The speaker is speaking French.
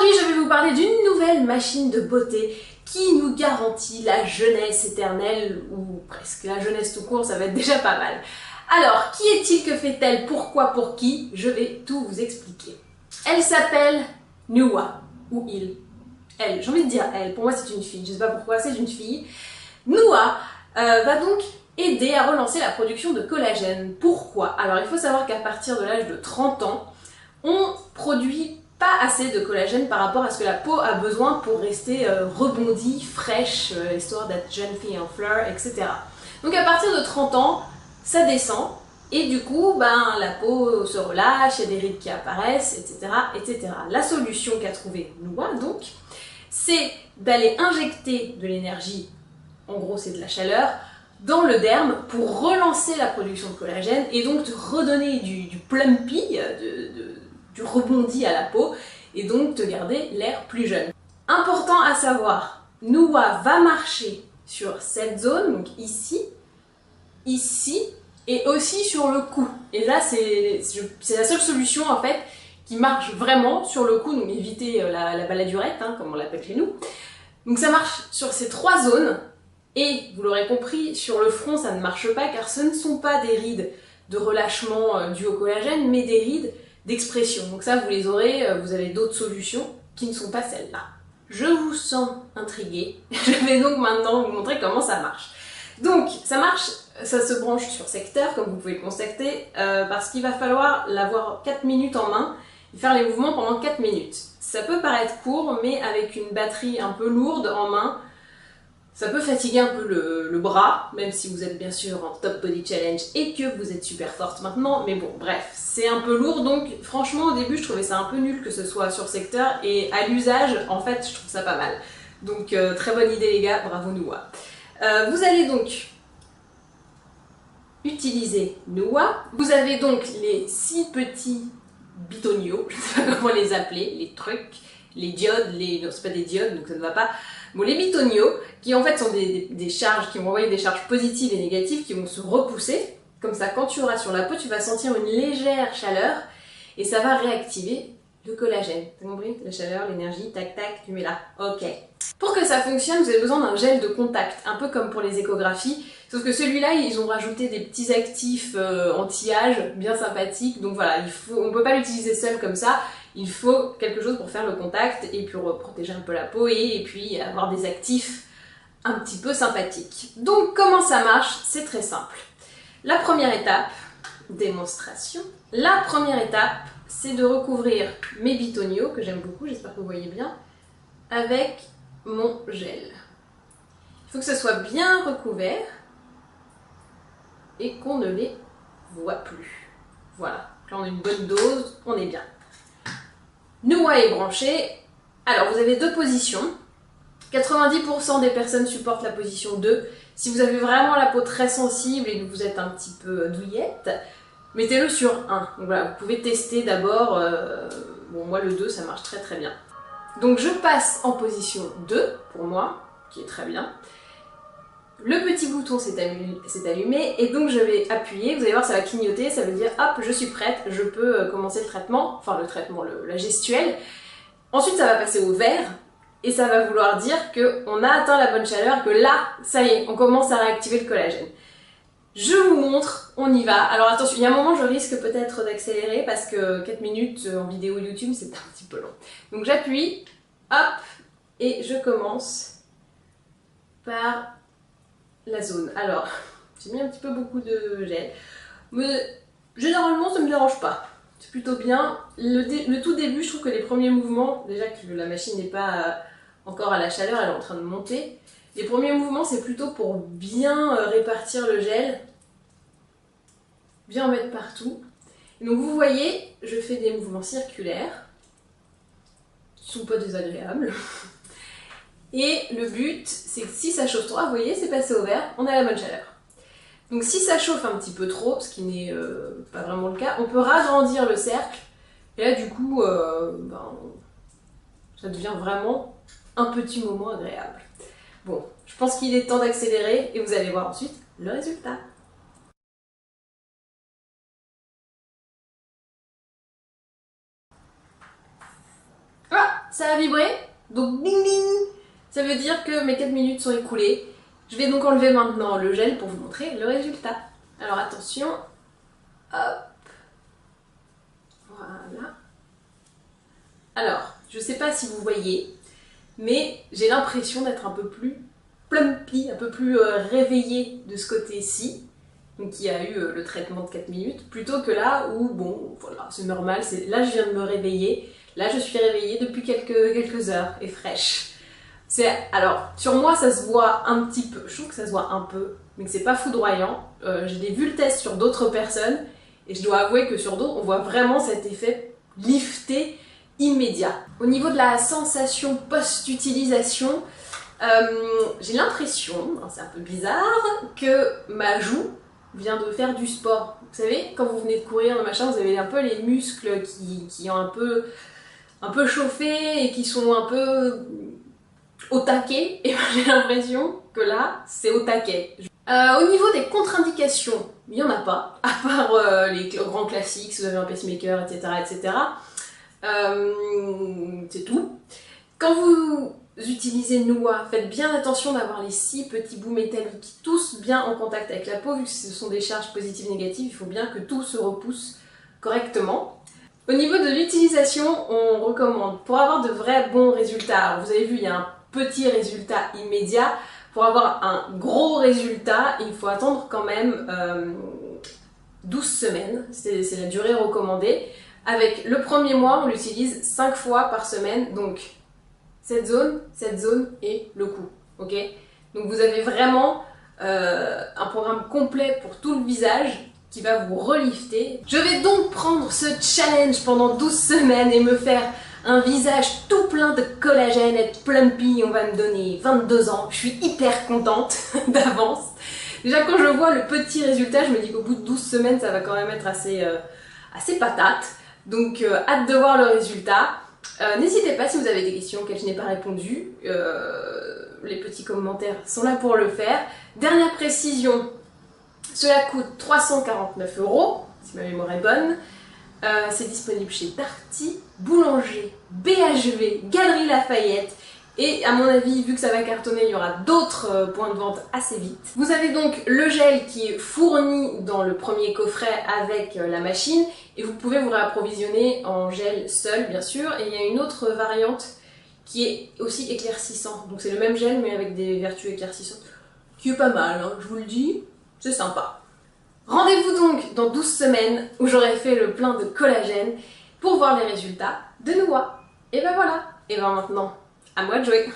Aujourd'hui, je vais vous parler d'une nouvelle machine de beauté qui nous garantit la jeunesse éternelle, ou presque la jeunesse tout court, ça va être déjà pas mal. Alors, qui est-il, que fait-elle, pourquoi, pour qui? Je vais tout vous expliquer. Elle s'appelle Nua, ou il. Elle, j'ai envie de dire elle, pour moi c'est une fille, je sais pas pourquoi, c'est une fille. Nua va donc aider à relancer la production de collagène. Pourquoi? Alors il faut savoir qu'à partir de l'âge de 30 ans, on produit pas assez de collagène par rapport à ce que la peau a besoin pour rester rebondie, fraîche, histoire d'être jeune fille en fleurs, etc. Donc à partir de 30 ans, ça descend, et du coup, la peau se relâche, il y a des rides qui apparaissent, etc., etc. La solution qu'a trouvée Nua, donc, c'est d'aller injecter de l'énergie, en gros c'est de la chaleur, dans le derme pour relancer la production de collagène et donc te redonner du plumpy, du rebondi à la peau, et donc te garder l'air plus jeune. Important à savoir, Nua va marcher sur cette zone, donc ici, ici, et aussi sur le cou. Et là, c'est la seule solution en fait qui marche vraiment sur le cou, donc éviter la baladurette, comme on l'appelle chez nous. Donc ça marche sur ces trois zones, et vous l'aurez compris, sur le front ça ne marche pas car ce ne sont pas des rides de relâchement dues au collagène, mais des rides d'expression. Donc ça vous les aurez, vous avez d'autres solutions qui ne sont pas celles-là. Je vous sens intrigué, je vais donc maintenant vous montrer comment ça marche. Donc ça marche, ça se branche sur secteur comme vous pouvez le constater, parce qu'il va falloir l'avoir 4 minutes en main et faire les mouvements pendant 4 minutes. Ça peut paraître court, mais avec une batterie un peu lourde en main, ça peut fatiguer un peu le bras, même si vous êtes bien sûr en top body challenge et que vous êtes super forte maintenant, mais bon bref, c'est un peu lourd, donc franchement au début je trouvais ça un peu nul que ce soit sur secteur, et à l'usage en fait je trouve ça pas mal. Donc très bonne idée les gars, bravo Nua. Vous allez donc utiliser Nua, vous avez donc les 6 petits bitonios, je ne sais pas comment les appeler, les trucs, les diodes, non c'est pas des diodes donc ça ne va pas. Bon, les bitonios, qui en fait sont des charges, qui vont envoyer des charges positives et négatives qui vont se repousser. Comme ça, quand tu auras sur la peau, tu vas sentir une légère chaleur et ça va réactiver le collagène. T'as compris? La chaleur, l'énergie, tac tac, tu mets là. Ok. Pour que ça fonctionne, vous avez besoin d'un gel de contact, un peu comme pour les échographies. Sauf que celui-là, ils ont rajouté des petits actifs anti-âge bien sympathiques. Donc voilà, on ne peut pas l'utiliser seul comme ça. Il faut quelque chose pour faire le contact et puis protéger un peu la peau et puis avoir des actifs un petit peu sympathiques. Donc comment ça marche? C'est très simple. La première étape, démonstration. La première étape, c'est de recouvrir mes bitonios, que j'aime beaucoup, j'espère que vous voyez bien, avec mon gel. Il faut que ce soit bien recouvert et qu'on ne les voit plus. Voilà, là on a une bonne dose, on est bien. Nua est branché. Alors vous avez deux positions. 90% des personnes supportent la position 2. Si vous avez vraiment la peau très sensible et que vous êtes un petit peu douillette, mettez-le sur 1. Donc voilà, vous pouvez tester d'abord. Bon, moi le 2 ça marche très très bien. Donc je passe en position 2 pour moi, qui est très bien. Le petit bouton s'est allumé et donc je vais appuyer, vous allez voir ça va clignoter, ça veut dire hop je suis prête, je peux commencer le traitement, enfin le traitement, la gestuelle. Ensuite ça va passer au vert et ça va vouloir dire qu'on a atteint la bonne chaleur, que là ça y est, on commence à réactiver le collagène. Je vous montre, on y va. Alors attention, il y a un moment je risque peut-être d'accélérer parce que 4 minutes en vidéo YouTube c'est un petit peu long. Donc j'appuie, hop, et je commence par la zone. Alors, j'ai mis un petit peu beaucoup de gel, mais généralement ça me dérange pas. C'est plutôt bien. Le tout début, je trouve que les premiers mouvements, déjà que la machine n'est pas encore à la chaleur, elle est en train de monter. Les premiers mouvements, c'est plutôt pour bien répartir le gel, bien en mettre partout. Et donc vous voyez, je fais des mouvements circulaires, qui sont pas désagréables. Et le but, c'est que si ça chauffe trop, vous voyez, c'est passé au vert, on a la bonne chaleur. Donc si ça chauffe un petit peu trop, ce qui n'est pas vraiment le cas, on peut ragrandir le cercle. Et là, du coup, ça devient vraiment un petit moment agréable. Bon, je pense qu'il est temps d'accélérer et vous allez voir ensuite le résultat. Ah, ça a vibré, donc ding ding. Ça veut dire que mes 4 minutes sont écoulées. Je vais donc enlever maintenant le gel pour vous montrer le résultat. Alors attention, hop, voilà. Alors, je sais pas si vous voyez, mais j'ai l'impression d'être un peu plus plumpy, un peu plus réveillée de ce côté-ci, donc qui a eu le traitement de 4 minutes, plutôt que là où, bon, voilà, c'est normal, là je viens de me réveiller, là je suis réveillée depuis quelques heures et fraîche. Alors, sur moi ça se voit un petit peu, je trouve que ça se voit un peu, mais que c'est pas foudroyant. J'ai vu le test sur d'autres personnes, et je dois avouer que sur d'autres, on voit vraiment cet effet lifté immédiat. Au niveau de la sensation post-utilisation, j'ai l'impression, c'est un peu bizarre, que ma joue vient de faire du sport. Vous savez, quand vous venez de courir, machin, vous avez un peu les muscles qui ont un peu chauffé et qui sont un peu au taquet, et j'ai l'impression que là, c'est au taquet. Au niveau des contre-indications, il n'y en a pas, à part les grands classiques, si vous avez un pacemaker, etc. etc. C'est tout. Quand vous utilisez Noua, faites bien attention d'avoir les 6 petits bouts métalliques tous bien en contact avec la peau, vu que ce sont des charges positives et négatives, il faut bien que tout se repousse correctement. Au niveau de l'utilisation, on recommande, pour avoir de vrais bons résultats, alors vous avez vu, il y a un petit résultat immédiat. Pour avoir un gros résultat, il faut attendre quand même 12 semaines, c'est la durée recommandée. Avec le premier mois, on l'utilise 5 fois par semaine, donc cette zone et le cou, ok? Donc vous avez vraiment un programme complet pour tout le visage qui va vous relifter. Je vais donc prendre ce challenge pendant 12 semaines et me faire un visage tout plein de collagène, être plumpy, on va me donner 22 ans. Je suis hyper contente d'avance. Déjà quand je vois le petit résultat, je me dis qu'au bout de 12 semaines, ça va quand même être assez patate. Donc hâte de voir le résultat. N'hésitez pas si vous avez des questions auxquelles je n'ai pas répondu. Les petits commentaires sont là pour le faire. Dernière précision, cela coûte 349 €, si ma mémoire est bonne. C'est disponible chez Darty, Boulanger, BHV, Galeries Lafayette. Et à mon avis, vu que ça va cartonner, il y aura d'autres points de vente assez vite. Vous avez donc le gel qui est fourni dans le premier coffret avec la machine. Et vous pouvez vous réapprovisionner en gel seul, bien sûr. Et il y a une autre variante qui est aussi éclaircissant. Donc c'est le même gel, mais avec des vertus éclaircissantes. Qui est pas mal, hein, je vous le dis. C'est sympa. Rendez-vous donc dans 12 semaines où j'aurai fait le plein de collagène pour voir les résultats de Noua. Et ben voilà. Et ben maintenant, à moi de jouer.